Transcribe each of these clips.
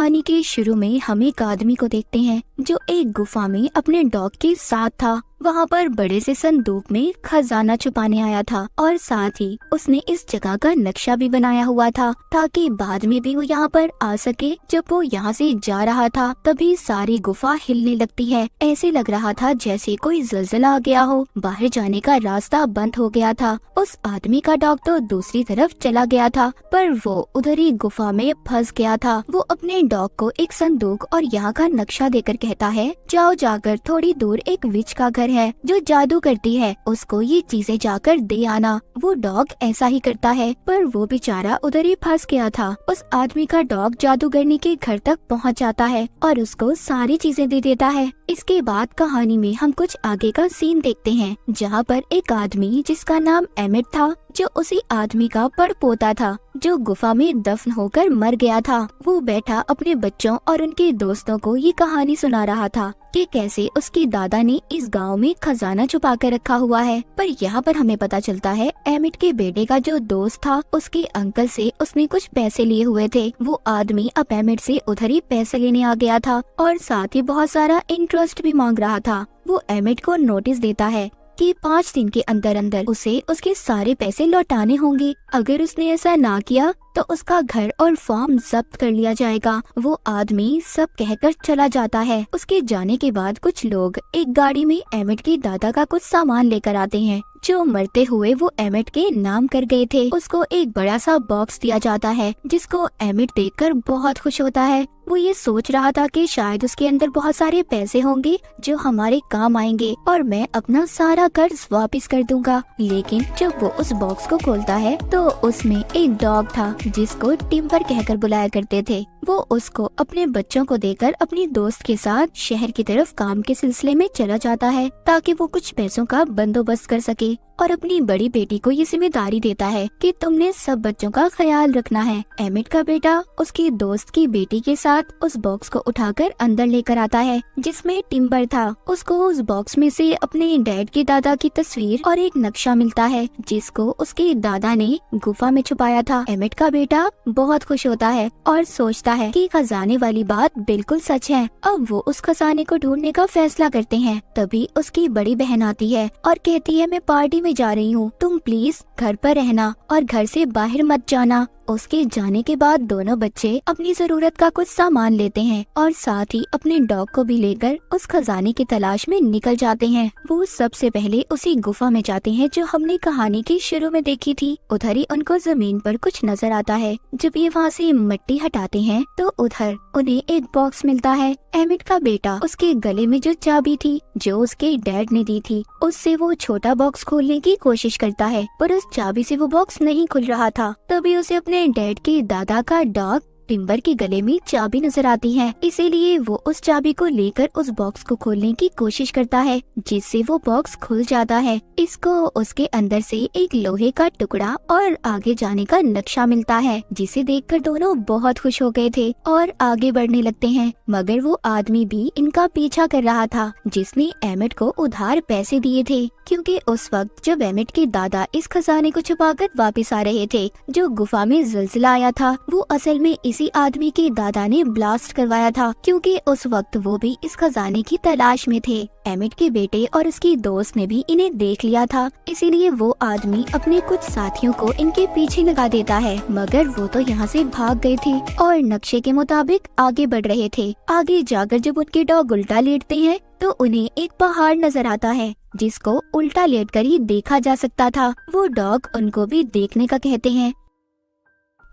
कहानी के शुरू में हम एक आदमी को देखते हैं जो एक गुफा में अपने डॉग के साथ था। वहाँ पर बड़े से संदूक में खजाना छुपाने आया था और साथ ही उसने इस जगह का नक्शा भी बनाया हुआ था ताकि बाद में भी वो यहाँ पर आ सके। जब वो यहाँ से जा रहा था तभी सारी गुफा हिलने लगती है। ऐसे लग रहा था जैसे कोई ज़लज़ला आ गया हो। बाहर जाने का रास्ता बंद हो गया था। उस आदमी का डॉग तो दूसरी तरफ चला गया था पर वो उधर ही गुफा में फंस गया था। वो अपने डॉग को एक संदूक और यहाँ का नक्शा देकर कहता है, जाओ जाकर थोड़ी दूर एक विच का घर है जो जादू करती है, उसको ये चीजें जाकर दे आना। वो डॉग ऐसा ही करता है पर वो बेचारा उधर ही फंस गया था। उस आदमी का डॉग जादूगरनी के घर तक पहुंच जाता है और उसको सारी चीजें दे देता है। इसके बाद कहानी में हम कुछ आगे का सीन देखते हैं जहाँ पर एक आदमी जिसका नाम एमिट था, जो उसी आदमी का पड़पोता था जो गुफा में दफन होकर मर गया था। वो बैठा अपने बच्चों और उनके दोस्तों को ये कहानी सुना रहा था कि कैसे उसके दादा ने इस गांव में खजाना छुपा कर रखा हुआ है। पर यहाँ पर हमें पता चलता है एमिट के बेटे का जो दोस्त था उसके अंकल से उसने कुछ पैसे लिए हुए थे। वो आदमी अब एमिट से उधर ही पैसे लेने आ गया था और साथ ही बहुत सारा इंटरेस्ट भी मांग रहा था। वो एमिट को नोटिस देता है कि 5 दिन के अंदर अंदर उसे उसके सारे पैसे लौटाने होंगे। अगर उसने ऐसा ना किया तो उसका घर और फार्म जब्त कर लिया जाएगा। वो आदमी सब कहकर चला जाता है। उसके जाने के बाद कुछ लोग एक गाड़ी में एमिट के दादा का कुछ सामान लेकर आते हैं जो मरते हुए वो एमिट के नाम कर गए थे। उसको एक बड़ा सा बॉक्स दिया जाता है जिसको एमिट देखकर बहुत खुश होता है। वो ये सोच रहा था कि शायद उसके अंदर बहुत सारे पैसे होंगे जो हमारे काम आएंगे और मैं अपना सारा कर्ज वापस कर दूंगा। लेकिन जब वो उस बॉक्स को खोलता है तो उसमें एक डॉग था जिसको टिम्बर कहकर बुलाया करते थे। वो उसको अपने बच्चों को देकर अपनी दोस्त के साथ शहर की तरफ काम के सिलसिले में चला जाता है ताकि वो कुछ पैसों का बंदोबस्त कर सके और अपनी बड़ी बेटी को ये जिम्मेदारी देता है कि तुमने सब बच्चों का ख्याल रखना है। एमिट का बेटा उसके दोस्त की बेटी के साथ उस बॉक्स को उठाकर अंदर लेकर आता है जिसमें टिम्बर था। उसको उस बॉक्स में से अपने डैड के दादा की तस्वीर और एक नक्शा मिलता है जिसको उसके दादा ने गुफा में छुपाया था। एमिट का बेटा बहुत खुश होता है और सोचता है कि खजाने वाली बात बिल्कुल सच है। अब वो उस खजाने को ढूंढने का फैसला करते हैं। तभी उसकी बड़ी बहन आती है और कहती है, मैं पार्टी में जा रही हूँ, तुम प्लीज घर पर रहना और घर से बाहर मत जाना। उसके जाने के बाद दोनों बच्चे अपनी जरूरत का कुछ सामान लेते हैं और साथ ही अपने डॉग को भी लेकर उस खजाने की तलाश में निकल जाते हैं। वो सबसे पहले उसी गुफा में जाते हैं जो हमने कहानी के शुरू में देखी थी। उधर ही उनको जमीन पर कुछ नजर आता है। जब ये वहाँ से मिट्टी हटाते हैं तो उधर उन्हें एक बॉक्स मिलता है। एमिट का बेटा उसके गले में जो चाबी थी जो उसके डैड ने दी थी, उससे वो छोटा बॉक्स खोलने की कोशिश करता है पर उस चाबी से वो बॉक्स नहीं खुल रहा था। तभी उसे अपने डैड के दादा का डॉग टिम्बर के गले में चाबी नजर आती है। इसीलिए वो उस चाबी को लेकर उस बॉक्स को खोलने की कोशिश करता है जिससे वो बॉक्स खुल जाता है। इसको उसके अंदर से एक लोहे का टुकड़ा और आगे जाने का नक्शा मिलता है जिसे देखकर दोनों बहुत खुश हो गए थे और आगे बढ़ने लगते हैं। मगर वो आदमी भी इनका पीछा कर रहा था जिसने एमिट को उधार पैसे दिए थे, क्योंकि उस वक्त जब एमिट के दादा इस खजाने को छुपाकर वापस आ रहे थे जो गुफा में ज़लज़ला आया था वो असल में इसी आदमी के दादा ने ब्लास्ट करवाया था, क्योंकि उस वक्त वो भी इस खजाने की तलाश में थे। एमिट के बेटे और उसकी दोस्त ने भी इन्हें देख लिया था, इसीलिए वो आदमी अपने कुछ साथियों को इनके पीछे लगा देता है। मगर वो तो यहाँ से भाग गए थे और नक्शे के मुताबिक आगे बढ़ रहे थे। आगे जाकर जब उनके डॉग उल्टा लेटते हैं तो उन्हें एक पहाड़ नजर आता है जिसको उल्टा लेटकर ही देखा जा सकता था। वो डॉग उनको भी देखने का कहते हैं।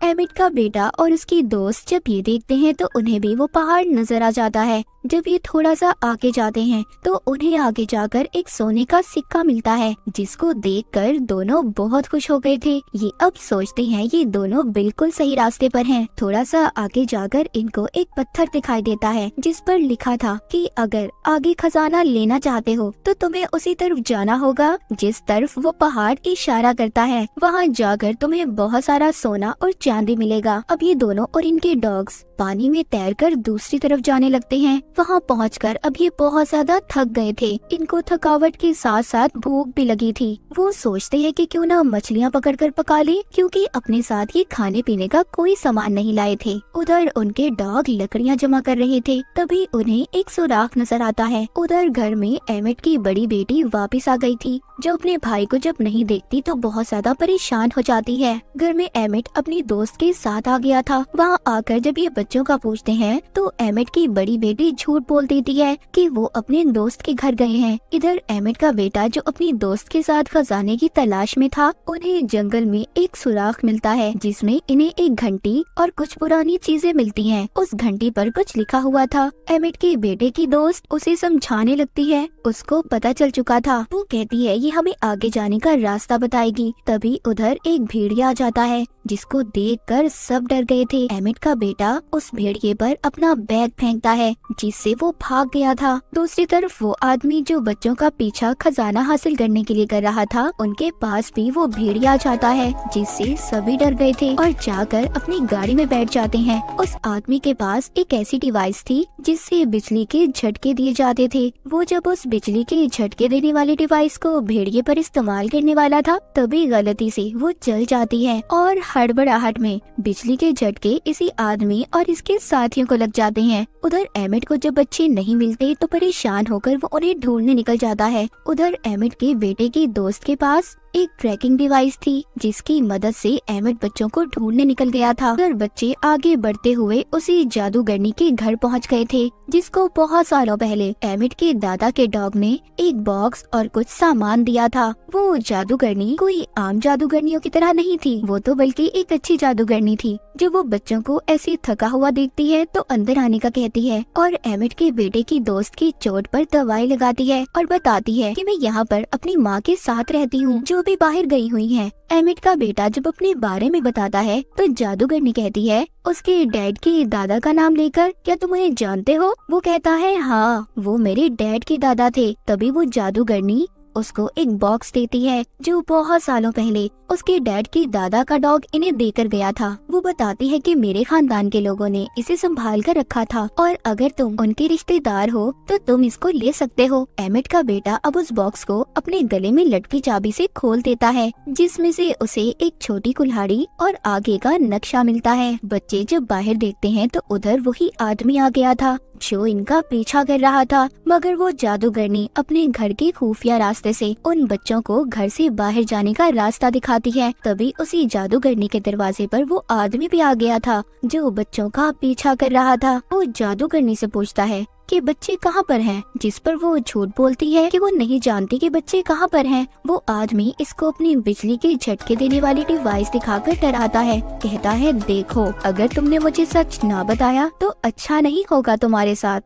एमिट का बेटा और उसकी दोस्त जब ये देखते हैं तो उन्हें भी वो पहाड़ नजर आ जाता है। जब ये थोड़ा सा आगे जाते हैं तो उन्हें आगे जाकर एक सोने का सिक्का मिलता है जिसको देखकर दोनों बहुत खुश हो गए थे। ये अब सोचते हैं ये दोनों बिल्कुल सही रास्ते पर हैं। थोड़ा सा आगे जाकर इनको एक पत्थर दिखाई देता है जिस पर लिखा था कि अगर आगे खजाना लेना चाहते हो तो तुम्हें उसी तरफ जाना होगा जिस तरफ वो पहाड़ इशारा करता है। वहाँ जाकर तुम्हें बहुत सारा सोना और चांदी मिलेगा। अब ये दोनों और इनके डॉग्स पानी में तैरकर दूसरी तरफ जाने लगते हैं। वहाँ पहुंचकर अब ये बहुत ज्यादा थक गए थे। इनको थकावट के साथ साथ भूख भी लगी थी। वो सोचते हैं कि क्यों ना मछलियाँ पकड़कर पका ले, क्योंकि अपने साथ ये खाने पीने का कोई सामान नहीं लाए थे। उधर उनके डॉग लकड़ियाँ जमा कर रहे थे, तभी उन्हें एक सुराख नजर आता है। उधर घर में एमिट की बड़ी बेटी वापस आ गई थी, जो अपने भाई को जब नहीं देखती तो बहुत ज्यादा परेशान हो जाती है। घर में एमिट अपनी दोस्त के साथ आ गया था। वहाँ आकर जब ये बच्चों का पूछते हैं तो एमिट की बड़ी बेटी झूठ बोल देती है कि वो अपने दोस्त के घर गए हैं। इधर एमिट का बेटा जो अपनी दोस्त के साथ खजाने की तलाश में था, उन्हें जंगल में एक सुराख मिलता है जिसमें इन्हें एक घंटी और कुछ पुरानी चीजें मिलती हैं। उस घंटी पर कुछ लिखा हुआ था। एमिट के बेटे की दोस्त उसे समझाने लगती है। उसको पता चल चुका था। वो कहती है ये हमें आगे जाने का रास्ता बताएगी। तभी उधर एक भेड़िया आ जाता है, जिसको देखकर सब डर गए थे। एमिट का बेटा उस भेड़िए पर अपना बैग फेंकता है, जिससे वो भाग गया था। दूसरी तरफ वो आदमी जो बच्चों का पीछा खजाना हासिल करने के लिए कर रहा था, उनके पास भी वो भेड़िया आ जाता है, जिससे सभी डर गए थे और जाकर अपनी गाड़ी में बैठ जाते हैं। उस आदमी के पास एक ऐसी डिवाइस थी जिससे बिजली के झटके दिए जाते थे। वो जब उस बिजली के झटके देने वाली डिवाइस को भेड़िए पर इस्तेमाल करने वाला था, तभी गलती से वो जल जाती है और हड़बड़ाहट में बिजली के झटके इसी आदमी और इसके साथियों को लग जाते हैं। उधर एमिट को जब बच्चे नहीं मिलते तो परेशान होकर वो उन्हें ढूंढने निकल जाता है। उधर एमिट के बेटे की दोस्त के पास एक ट्रैकिंग डिवाइस थी, जिसकी मदद से एमिट बच्चों को ढूंढने निकल गया था। उधर बच्चे आगे बढ़ते हुए उसी जादूगरनी के घर पहुंच गए थे, जिसको बहुत सालों पहले एमिट के दादा के डॉग ने एक बॉक्स और कुछ सामान दिया था। वो जादूगरनी कोई आम जादूगरनियों की तरह नहीं थी, वो तो बल्कि एक अच्छी जादूगरनी थी। जो वो बच्चों को ऐसे थका हुआ देखती है तो अंदर आने का कहती है और एमिट के बेटे की दोस्त की चोट पर दवाई लगाती है और बताती है कि मैं यहाँ पर अपनी माँ के साथ रहती हूँ, जो भी बाहर गई हुई है। एमिट का बेटा जब अपने बारे में बताता है तो जादूगरनी कहती है उसके डैड के दादा का नाम लेकर, क्या तुम उन्हें जानते हो? वो कहता है हाँ, वो मेरे डैड के दादा थे। तभी वो जादूगरनी उसको एक बॉक्स देती है जो बहुत सालों पहले उसके डैड की दादा का डॉग इन्हें देकर गया था। वो बताती है कि मेरे खानदान के लोगों ने इसे संभाल कर रखा था और अगर तुम उनके रिश्तेदार हो तो तुम इसको ले सकते हो। एमिट का बेटा अब उस बॉक्स को अपने गले में लटकी चाबी से खोल देता है, जिसमें से उसे एक छोटी कुल्हाड़ी और आगे का नक्शा मिलता है। बच्चे जब बाहर देखते हैं तो उधर वही आदमी आ गया था जो इनका पीछा कर रहा था, मगर वो जादूगरनी अपने घर के खुफिया रास्ते से उन बच्चों को घर से बाहर जाने का रास्ता दिखाती है। तभी उसी जादूगरनी के दरवाजे पर वो आदमी भी आ गया था जो बच्चों का पीछा कर रहा था। वो जादूगरनी से पूछता है कि बच्चे कहाँ पर हैं, जिस पर वो झूठ बोलती है कि वो नहीं जानती कि बच्चे कहाँ पर हैं। वो आदमी इसको अपनी बिजली के झटके देने वाली डिवाइस दिखाकर डराता है। कहता है देखो, अगर तुमने मुझे सच ना बताया तो अच्छा नहीं होगा तुम्हारे साथ।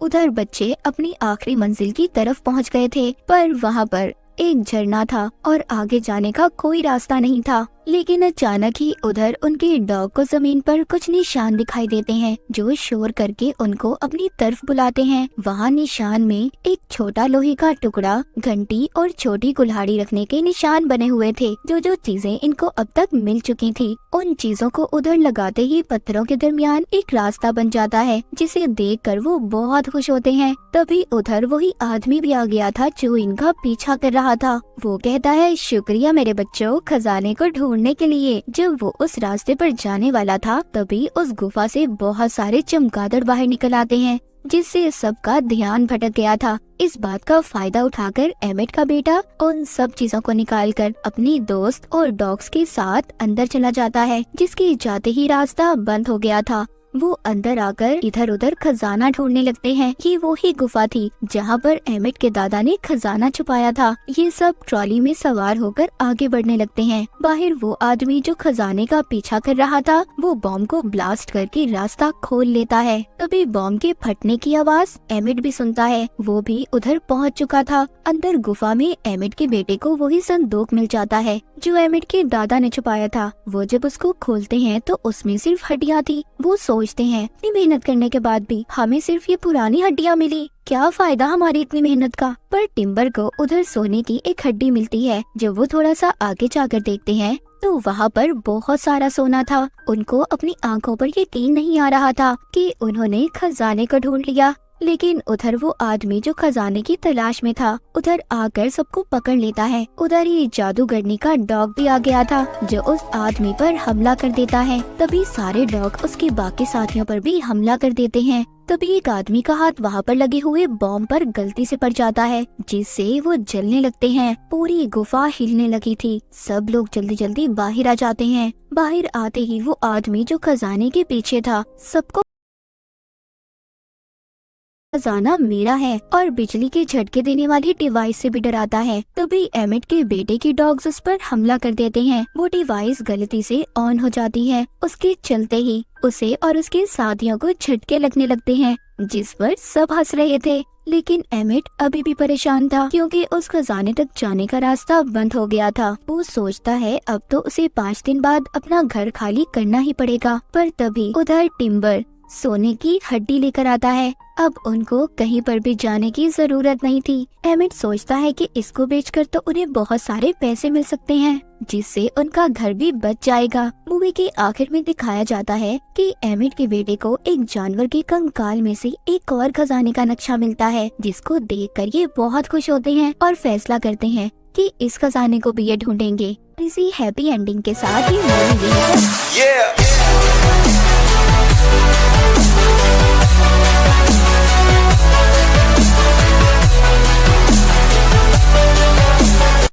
उधर बच्चे अपनी आखिरी मंजिल की तरफ पहुँच गए थे, पर वहाँ पर एक झरना था और आगे जाने का कोई रास्ता नहीं था। लेकिन अचानक ही उधर उनके डॉग को जमीन पर कुछ निशान दिखाई देते हैं जो शोर करके उनको अपनी तरफ बुलाते हैं। वहाँ निशान में एक छोटा लोहे का टुकड़ा, घंटी और छोटी कुल्हाड़ी रखने के निशान बने हुए थे। जो चीजें इनको अब तक मिल चुकी थी, उन चीजों को उधर लगाते ही पत्थरों के दरमियान एक रास्ता बन जाता है, जिसे देखकर वो बहुत खुश होते हैं। तभी उधर वही आदमी भी आ गया था जो इनका पीछा कर रहा था। वो कहता है शुक्रिया मेरे बच्चों, खजाने को ढूंढने के लिए। जब वो उस रास्ते पर जाने वाला था तभी उस गुफा से बहुत सारे चमगादड़ बाहर निकल आते हैं, जिससे सबका ध्यान भटक गया था। इस बात का फायदा उठाकर एमिट का बेटा उन सब चीजों को निकालकर अपनी दोस्त और डॉग्स के साथ अंदर चला जाता है, जिसके जाते ही रास्ता बंद हो गया था। वो अंदर आकर इधर उधर खजाना ढूंढने लगते हैं। ये वो ही गुफा थी जहाँ पर एमिट के दादा ने खजाना छुपाया था। ये सब ट्रॉली में सवार होकर आगे बढ़ने लगते हैं। बाहर वो आदमी जो खजाने का पीछा कर रहा था, वो बॉम्ब को ब्लास्ट करके रास्ता खोल लेता है। तभी बॉम्ब के फटने की आवाज एमिट भी सुनता है। वो भी उधर पहुँच चुका था। अंदर गुफा में एमिट के बेटे को वही संदूक मिल जाता है जो एमिट के दादा ने छुपाया था। वो जब उसको खोलते हैं तो उसमें सिर्फ हड्डियाँ थी। वो सोचते हैं इतनी मेहनत करने के बाद भी हमें सिर्फ ये पुरानी हड्डियाँ मिली, क्या फायदा हमारी इतनी मेहनत का। पर टिम्बर को उधर सोने की एक हड्डी मिलती है। जब वो थोड़ा सा आगे जाकर देखते हैं तो वहाँ पर बहुत सारा सोना था। उनको अपनी आंखों पर यकीन नहीं आ रहा था कि उन्होंने खजाने को ढूंढ लिया। लेकिन उधर वो आदमी जो खजाने की तलाश में था उधर आकर सबको पकड़ लेता है। उधर ही जादूगरनी का डॉग भी आ गया था जो उस आदमी पर हमला कर देता है। तभी सारे डॉग उसके बाकी साथियों पर भी हमला कर देते हैं। तभी एक आदमी का हाथ वहाँ पर लगे हुए बॉम्ब पर गलती से पड़ जाता है जिससे वो जलने लगते हैं। पूरी गुफा हिलने लगी थी। सब लोग जल्दी जल्दी बाहर आ जाते हैं। बाहर आते ही वो आदमी जो खजाने के पीछे था सबको खजाना मेरा है और बिजली के झटके देने वाली डिवाइस से भी डराता है। तभी एमिट के बेटे की डॉग्स उस पर हमला कर देते हैं। वो डिवाइस गलती से ऑन हो जाती है। उसके चलते ही उसे और उसके साथियों को झटके लगने लगते हैं जिस पर सब हंस रहे थे। लेकिन एमिट अभी भी परेशान था क्योंकि उस खजाने तक जाने का रास्ता बंद हो गया था। वो सोचता है अब तो उसे 5 दिन बाद अपना घर खाली करना ही पड़ेगा। पर तभी उधर टिम्बर सोने की हड्डी लेकर आता है। अब उनको कहीं पर भी जाने की जरूरत नहीं थी। एमिट सोचता है कि इसको बेचकर तो उन्हें बहुत सारे पैसे मिल सकते हैं जिससे उनका घर भी बच जाएगा। मूवी के आखिर में दिखाया जाता है कि एमिट के बेटे को एक जानवर के कंकाल में से एक और खजाने का नक्शा मिलता है जिसको देखकर ये बहुत खुश होते हैं और फैसला करते हैं कि इस खजाने को भी ये ढूंढेंगे। इसी हैप्पी एंडिंग के साथ ये मूवी